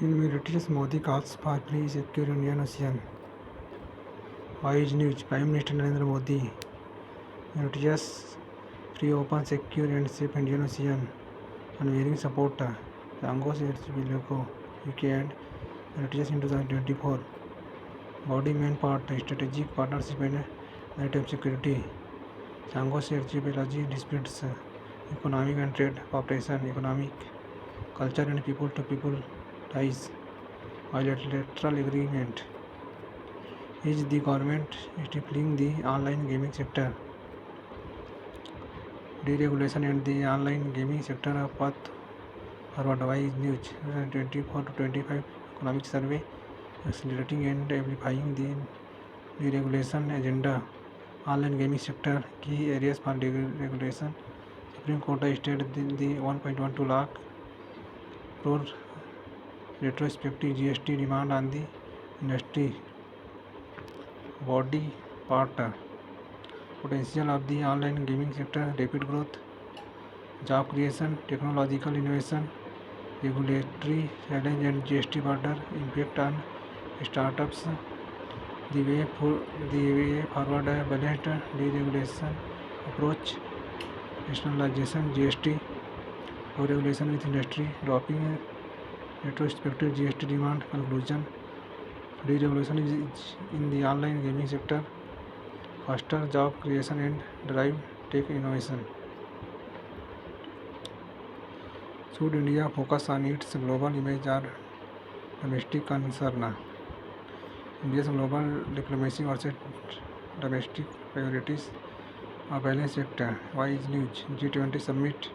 In Mauritius, Modi calls for free, secure Indian Ocean. Wise News. Prime Minister Narendra Modi. Mauritius, free, open, secure and safe Indian Ocean. Unwavering support. Sangos Archipelago, UK and Mauritius in 2024. Body main part, strategic partnership and maritime security. Sangos Archipelago disputes, economic and trade cooperation, economic, culture and people-to-people ties. Bilateral agreement. Is the government stifling the online gaming sector? Deregulation and the online gaming sector a path forward. Wise News 2024 to 25 economic survey accelerating and amplifying the deregulation agenda. Online gaming sector key areas for deregulation. Supreme Court stated the 1.12 lakh crore retrospective GST demand on the industry. Body part. Potential of the online gaming sector: rapid growth, job creation, technological innovation, regulatory challenge and GST border impact on startups. The way forward: a balanced deregulation approach, nationalization, GST, co-regulation with industry, dropping retrospective GST demand. Conclusion: deregulation is in the online gaming sector, foster job creation and drive tech innovation. Should India focus on its global image or domestic concern? India's global diplomacy versus domestic priorities. A balanced sector. Wise News. G20 summit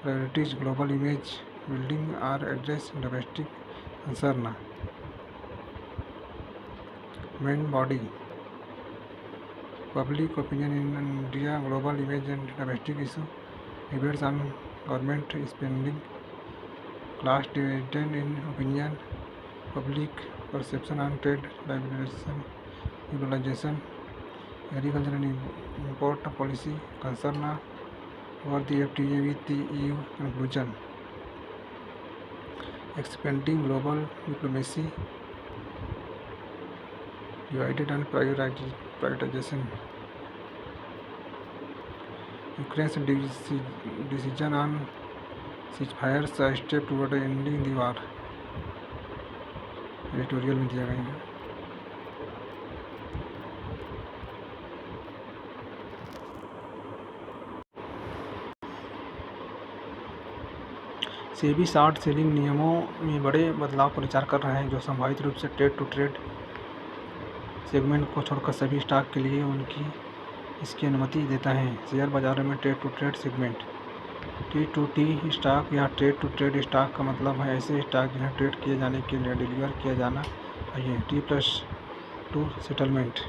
priorities: global image building or address domestic concern. Main body. Public opinion in India, global image and domestic issue. Debates on government spending. Class dividend in opinion. Public perception on trade liberalization. Agriculture and import policy. Concern over the FTA with the EU. Conclusion: expanding global diplomacy, divided and prioritization. Ukraine's decision on ceasefire a step toward ending the war. Editorial में दिया गया है. SEBI short selling नियमों में बड़े बदलाव पर विचार कर रहे हैं, जो संभावित रूप से ट्रेड टू ट्रेड सेगमेंट को छोड़कर सभी स्टॉक के लिए इसकी अनुमति देता है. शेयर बाजारों में trade to trade segment. T2T stock या ट्रेड टू ट्रेड स्टॉक का मतलब है ऐसे स्टॉक जिन्हें ट्रेड किए जाने के लिए डिलीवर किया जाना चाहिए. T+2 settlement.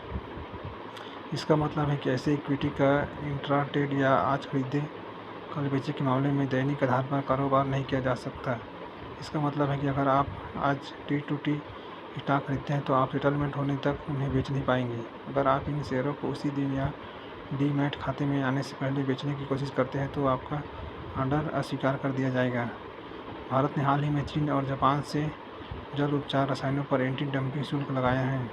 इसका मतलब है कि ऐसे इक्विटी का इंट्रा ट्रेड या आज खरीदे कल बेचे के मामले में दैनिक आधार पर कारोबार नहीं किया जा सकता. इसका मतलब है कि अगर आप आज T2T स्टॉक खरीदते हैं तो आप सेटलमेंट होने तक उन्हें बेच नहीं पाएंगे. अगर आप इन शेयरों को उसी दिन या डीमैट खाते में आने से पहले बेचने की कोशिश करते हैं तो आपका ऑर्डर अस्वीकार कर दिया जाएगा. भारत ने हाल ही में चीन और जापान से जल उपचार रसायनों पर एंटी डंपिंग शुल्क लगाया है.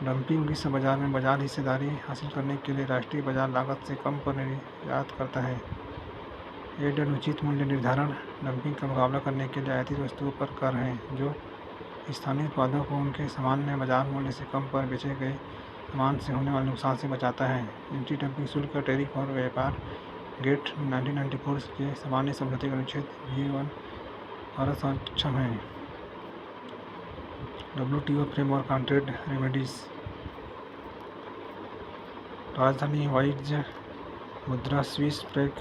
डंपिंग विश्व बाजार में बाजार हिस्सेदारी हासिल करने के लिए राष्ट्रीय बाजार लागत से कम पर निर्यात करता है. अनुचित मूल्य निर्धारण. डंपिंग का मुकाबला करने के लिए आयातित वस्तुओं पर कर है, जो स्थानीय उत्पादों को उनके सामान्य बाजार मूल्य से कम पर बेचे गए सामान से होने वाले नुकसान से बचाता है. एंटी डंपिंग शुल्क टैरिफ और व्यापार गेट 1994 के सामान्य समझौते का अनुच्छेद V1 भारत सक्षम है. WTO framework on trade remedies. राजधानी वाइज मुद्रा स्विस फ्रैंक